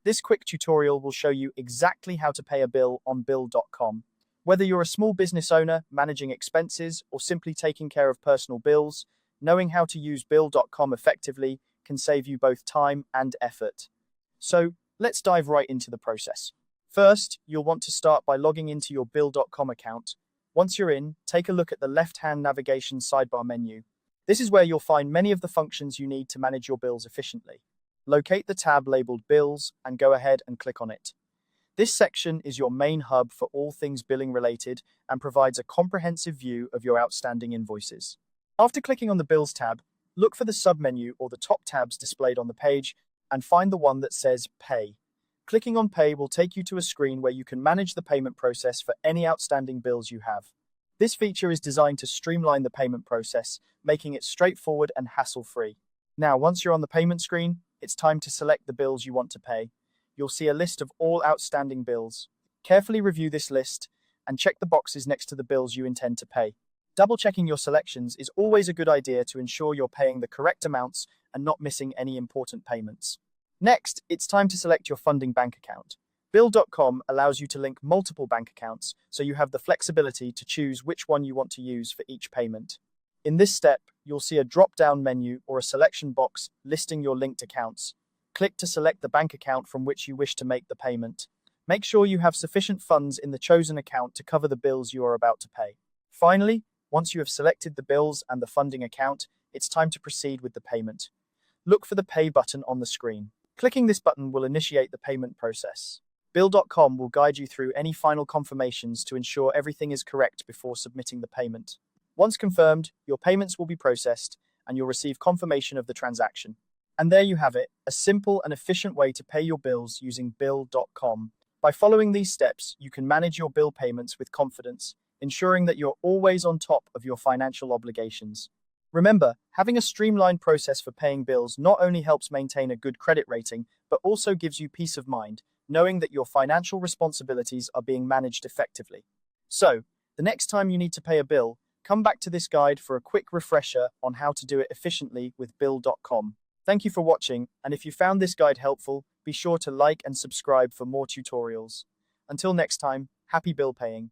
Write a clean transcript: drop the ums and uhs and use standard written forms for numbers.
This quick tutorial will show you exactly how to pay a bill on Bill.com. Whether you're a small business owner, managing expenses, or simply taking care of personal bills, knowing how to use Bill.com effectively can save you both time and effort. So, let's dive right into the process. First, you'll want to start by logging into your Bill.com account. Once you're in, take a look at the left-hand navigation sidebar menu. This is where you'll find many of the functions you need to manage your bills efficiently. Locate the tab labeled Bills and go ahead and click on it. This section is your main hub for all things billing related and provides a comprehensive view of your outstanding invoices. After clicking on the Bills tab, look for the submenu or the top tabs displayed on the page and find the one that says Pay. Clicking on Pay will take you to a screen where you can manage the payment process for any outstanding bills you have. This feature is designed to streamline the payment process, making it straightforward and hassle-free. Now, once you're on the payment screen, it's time to select the bills you want to pay. You'll see a list of all outstanding bills. Carefully review this list and check the boxes next to the bills you intend to pay. Double-checking your selections is always a good idea to ensure you're paying the correct amounts and not missing any important payments. Next, it's time to select your funding bank account. Bill.com allows you to link multiple bank accounts, so you have the flexibility to choose which one you want to use for each payment. In this step, you'll see a drop-down menu or a selection box listing your linked accounts. Click to select the bank account from which you wish to make the payment. Make sure you have sufficient funds in the chosen account to cover the bills you are about to pay. Finally, once you have selected the bills and the funding account, it's time to proceed with the payment. Look for the Pay button on the screen. Clicking this button will initiate the payment process. Bill.com will guide you through any final confirmations to ensure everything is correct before submitting the payment. Once confirmed, your payments will be processed and you'll receive confirmation of the transaction. And there you have it, a simple and efficient way to pay your bills using Bill.com. By following these steps, you can manage your bill payments with confidence, ensuring that you're always on top of your financial obligations. Remember, having a streamlined process for paying bills not only helps maintain a good credit rating, but also gives you peace of mind, knowing that your financial responsibilities are being managed effectively. So, the next time you need to pay a bill, come back to this guide for a quick refresher on how to do it efficiently with Bill.com. Thank you for watching, and if you found this guide helpful, be sure to like and subscribe for more tutorials. Until next time, happy bill paying.